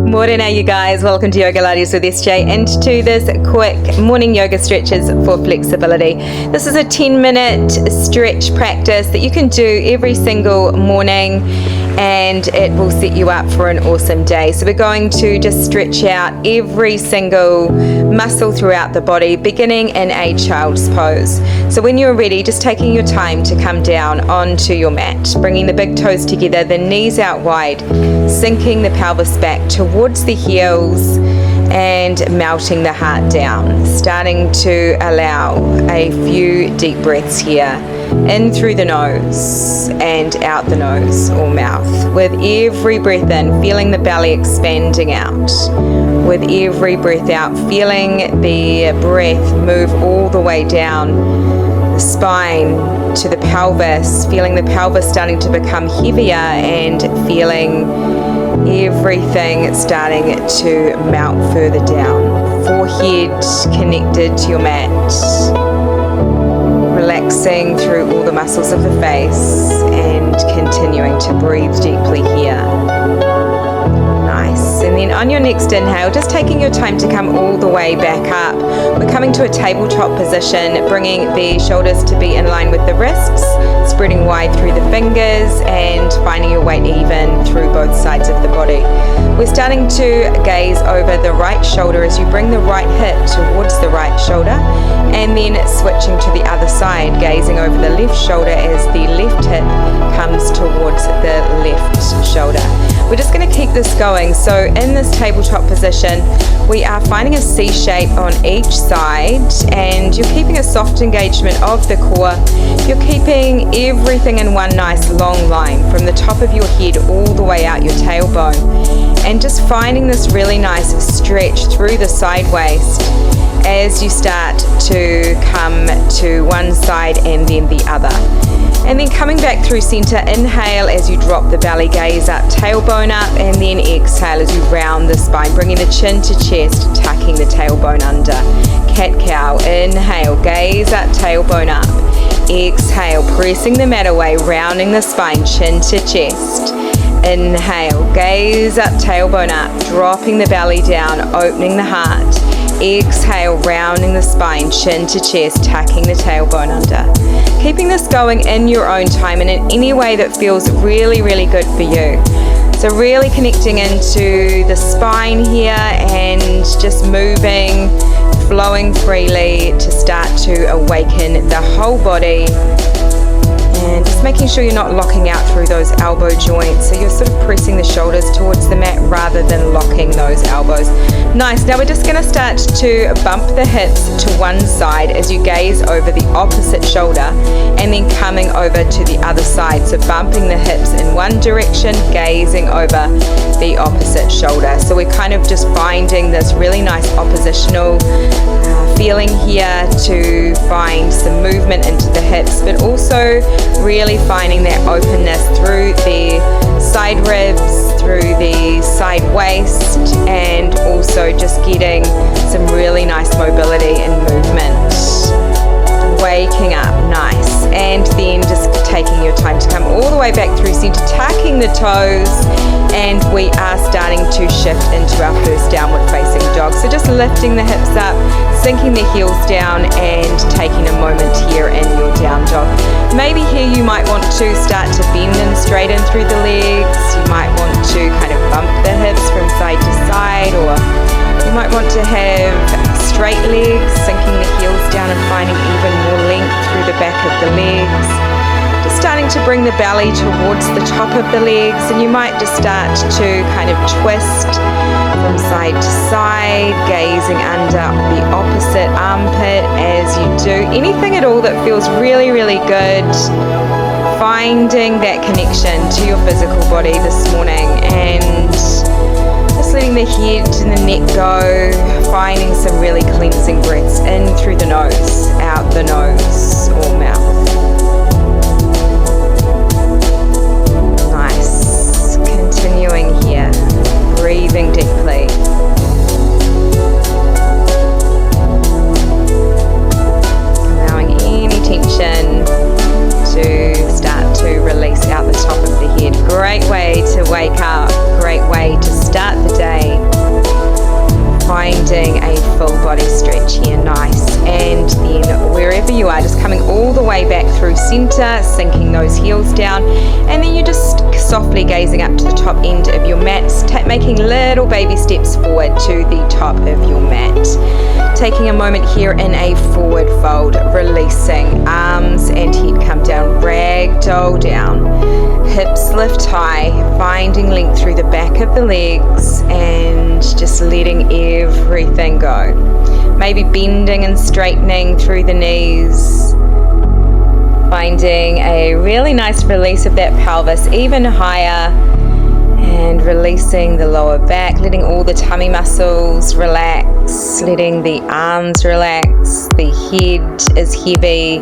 Morena, you guys. Welcome to Yoga Ladies with SJ and to this quick morning yoga stretches for flexibility. This is a 10-minute stretch practice that you can do every single morning and it will set you up for an awesome day. So we're going to just stretch out every single muscle throughout the body, beginning in a child's pose. So when you're ready, just taking your time to come down onto your mat, bringing the big toes together, the knees out wide, sinking the pelvis back towards the heels and melting the heart down, starting to allow a few deep breaths here, in through the nose and out the nose or mouth. With every breath in, feeling the belly expanding out. With every breath out, feeling the breath move all the way down the spine to the pelvis, feeling the pelvis starting to become heavier and feeling everything starting to melt further down. Forehead connected to your mat, relaxing through all the muscles of the face and continuing to breathe deeply here. Nice. And then on your next inhale, just taking your time to come all the way back up. We're coming to a tabletop position, bringing the shoulders to be in line with the wrists, spreading wide through the fingers and finding your weight even through both sides of the body. We're starting to gaze over the right shoulder as you bring the right hip towards the right shoulder, and then switching to the other side, gazing over the left shoulder as the left hip comes towards the left shoulder. We're just going to keep this going. So in this tabletop position, we are finding a C shape on each side, and you're keeping a soft engagement of the core. You're keeping everything in one nice long line from the top of your head all the way out your tailbone, and just finding this really nice stretch through the side waist as you start to come to one side and then the other. And then coming back through center, inhale as you drop the belly, gaze up, tailbone up, and then exhale as you round the spine, bringing the chin to chest, tucking the tailbone under. Cat-cow, inhale, gaze up, tailbone up. Exhale, pressing the mat away, rounding the spine, chin to chest. Inhale, gaze up, tailbone up, dropping the belly down, opening the heart. Exhale, rounding the spine, chin to chest, tucking the tailbone under. Keeping this going in your own time and in any way that feels really, really good for you. So really connecting into the spine here and just moving, flowing freely to start to awaken the whole body. And just making sure you're not locking out through those elbow joints. So you're sort of pressing the shoulders towards the mat rather than locking those elbows. Nice. Now we're just going to start to bump the hips to one side as you gaze over the opposite shoulder, and then coming over to the other side. So bumping the hips in one direction, gazing over the opposite shoulder. So we're kind of just finding this really nice oppositional feeling here to find some movement into the hips, but also really finding that openness through the side ribs, through the side waist, and also just getting some really nice mobility and movement. Waking up, nice. And then just taking your time to come all the way back through center, tucking the toes, and we are starting to shift into our first downward facing dog. So just lifting the hips up, sinking the heels down, and taking a moment here in your down dog. Maybe here you might want to start to bend and straighten through the legs. You might want to kind of bump the hips from side to side, or you might want to have straight legs, sinking the heels down and finding even more length through the back of the legs. Just starting to bring the belly towards the top of the legs, and you might just start to kind of twist from side to side, gazing under the opposite armpit as you do. Anything at all that feels really, really good. Finding that connection to your physical body this morning, and just letting the head and the neck go, finding some really cleansing breaths in through the nose, out the nose or mouth. Nice. Continuing here, breathing deeply. Allowing any tension to start to release out the top of the head. Great way to wake up, great way to start the day. gazing up to the top end of your mat, making little baby steps forward to the top of your mat. Taking a moment here in a forward fold, releasing arms and head come down, ragdoll down. Hips lift high, finding length through the back of the legs and just letting everything go. Maybe bending and straightening through the knees. Finding a really nice release of that pelvis even higher, and releasing the lower back, letting all the tummy muscles relax, letting the arms relax, the head is heavy.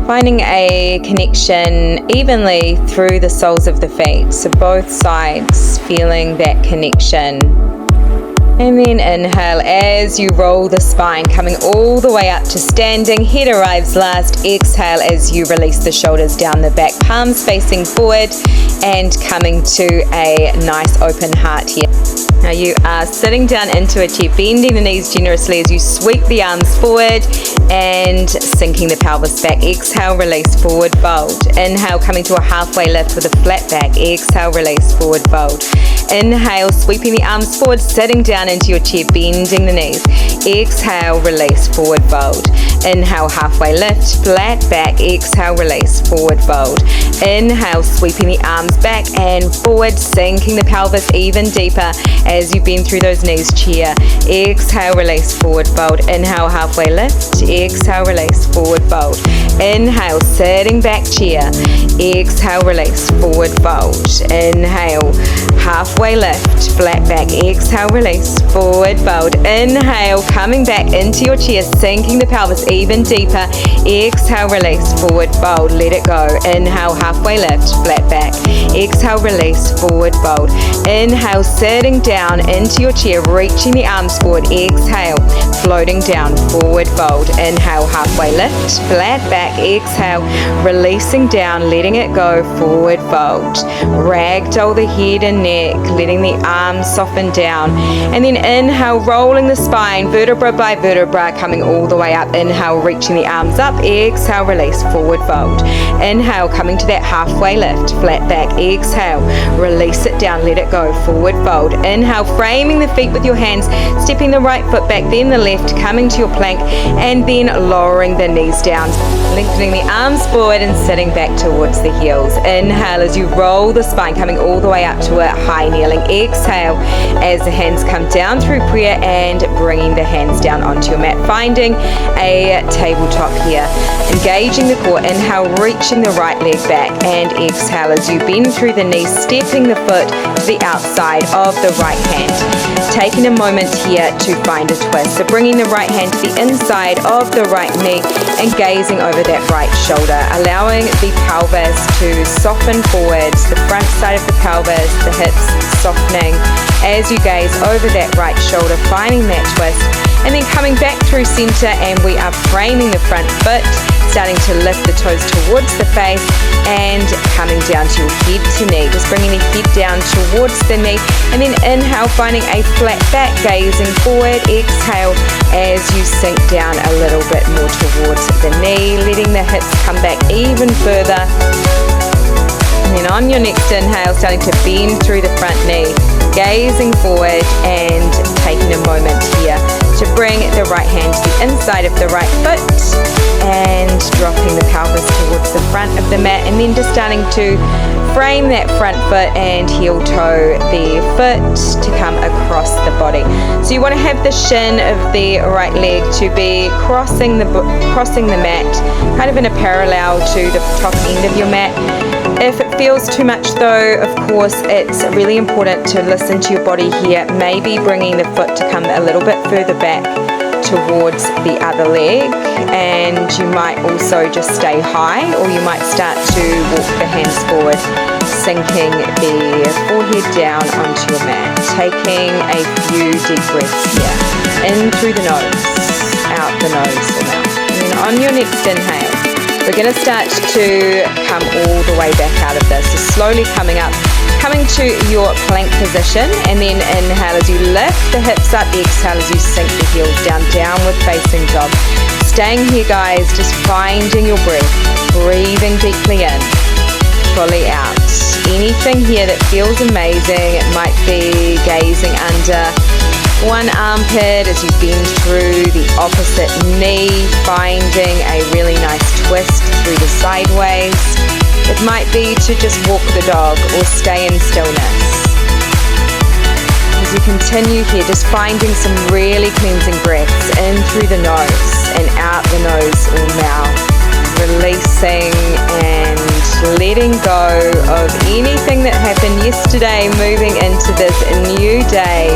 Finding a connection evenly through the soles of the feet, so both sides feeling that connection. And then inhale as you roll the spine, coming all the way up to standing. Head arrives last. Exhale as you release the shoulders down the back, palms facing forward and coming to a nice open heart here. Now you are sitting down into a chair, bending the knees generously as you sweep the arms forward and sinking the pelvis back. Exhale, release, forward fold. Inhale, coming to a halfway lift with a flat back. Exhale, release, forward fold. Inhale, sweeping the arms forward, sitting down into your chair, bending the knees. Exhale, release, forward fold. Inhale, halfway lift, flat back. Exhale, release, forward fold. Inhale, sweeping the arms back and forward, sinking the pelvis even deeper as you bend through those knees, chair. Exhale, release, forward fold. Inhale, halfway lift. Exhale, release, forward fold. Inhale, sitting back, chair. Exhale, release, forward fold. Inhale, halfway lift, flat back. Exhale, release, forward fold. Inhale, coming back into your chair, sinking the pelvis even deeper. Exhale, release, forward fold. Let it go. Inhale, halfway lift, flat back. Exhale, release, forward fold. Inhale, sitting down into your chair, reaching the arms forward. Exhale, floating down, forward fold. Inhale, halfway lift, flat back. Exhale, releasing down, letting it go, forward fold. Ragdoll the head and neck, letting the arms soften down. And then inhale, rolling the spine, vertebra by vertebra, coming all the way up. Inhale, reaching the arms up. Exhale, release, forward fold. Inhale, coming to that halfway lift, flat back. Exhale, release it down, let it go, forward fold. Inhale, framing the feet with your hands, stepping the right foot back, then the left, coming to your plank, and then lowering the knees down, lengthening the arms forward and sitting back towards the heels. Inhale as you roll the spine, coming all the way up to a high kneeling. Exhale as the hands come down through prayer and bringing the hands down onto your mat, finding a tabletop here. Engaging the core. Inhale, reaching the right leg back, and exhale as you bend through the knees, stepping the foot to the outside of the right hand. Taking a moment here to find a twist. So bringing the right hand to the inside of the right knee and gazing over that right shoulder, allowing the pelvis to soften forwards, the front side of the pelvis, the hips softening as you gaze over that right shoulder, finding that twist, and then coming back through center, and we are framing the front foot, starting to lift the toes towards the face and coming down to your head to knee, just bringing the head down towards the knee, and then inhale, finding a flat back, gazing forward. Exhale as you sink down a little bit more towards the knee, letting the hips come back even further. And then on your next inhale, starting to bend through the front knee, gazing forward and taking a moment here to bring the right hand to the inside of the right foot and dropping the pelvis towards the front of the mat, and then just starting to frame that front foot and heel toe the foot to come across the body. So you want to have the shin of the right leg to be crossing the mat, kind of in a parallel to the top end of your mat. If it feels too much though, of course, it's really important to listen to your body here, maybe bringing the foot to come a little bit further back towards the other leg, and you might also just stay high, or you might start to walk the hands forward, sinking the forehead down onto your mat, taking a few deep breaths here, in through the nose, out the nose, the mouth. And then on your next inhale, we're going to start to come all the way back out of this. So slowly coming up, coming to your plank position, and then inhale as you lift the hips up, exhale as you sink the heels down, downward facing dog. Staying here, guys, just finding your breath, breathing deeply in fully out. Anything here that feels amazing. It might be gazing under one armpit as you bend through the opposite knee, finding a really nice twist through the sideways. It might be to just walk the dog or stay in stillness. As you continue here, just finding some really cleansing breaths in through the nose and out the nose or mouth. Releasing and letting go of anything that happened yesterday, moving into this new day,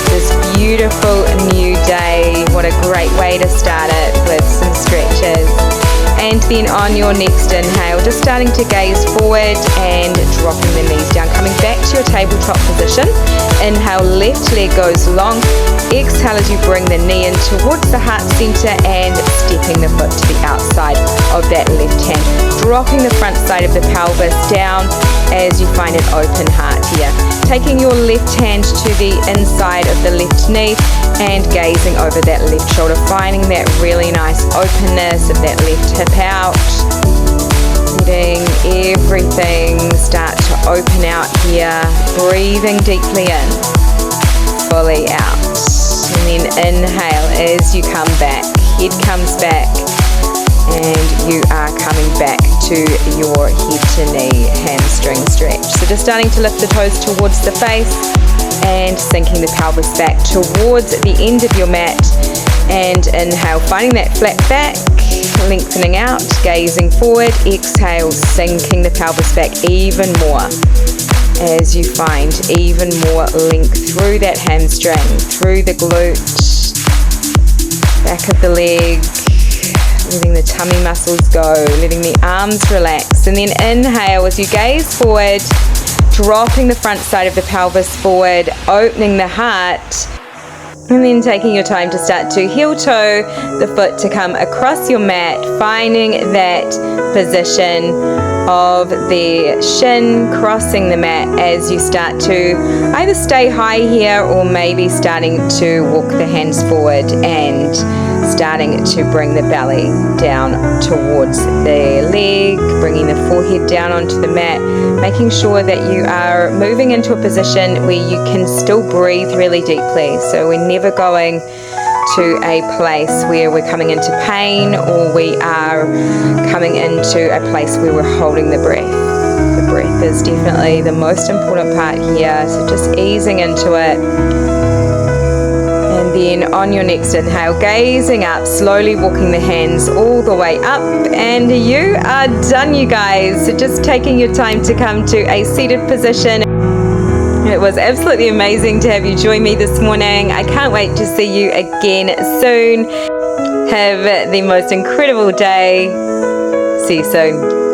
this beautiful new day. What a great way to start it with some stretches. And then on your next inhale, just starting to gaze forward and dropping the knees down, coming back to your tabletop position. Inhale, left leg goes long. Exhale as you bring the knee in towards the heart center and stepping the foot to the outside of that left hand. Dropping the front side of the pelvis down as you find an open heart here. Taking your left hand to the inside of the left knee and gazing over that left shoulder, finding that really nice openness of that left hip out. Letting everything start to open out here. Breathing deeply in, fully out. And then inhale as you come back. Head comes back and you are coming back to your head to knee hamstring stretch. So just starting to lift the toes towards the face and sinking the pelvis back towards the end of your mat. And inhale, finding that flat back, lengthening out, gazing forward. Exhale, sinking the pelvis back even more as you find even more length through that hamstring, through the glute, back of the leg, letting the tummy muscles go, letting the arms relax. And then inhale as you gaze forward, dropping the front side of the pelvis forward, opening the heart. And then taking your time to start to heel toe the foot to come across your mat, finding that position of the shin crossing the mat as you start to either stay high here or maybe starting to walk the hands forward and starting to bring the belly down towards the leg, bringing the forehead down onto the mat, making sure that you are moving into a position where you can still breathe really deeply. So we're never going to a place where we're coming into pain or we are coming into a place where we're holding the breath. The breath is definitely the most important part here, so just easing into it. And then on your next inhale, gazing up, slowly walking the hands all the way up, and you are done, you guys. So just taking your time to come to a seated position. It was absolutely amazing to have you join me this morning. I can't wait to see you again soon. Have the most incredible day. See you soon.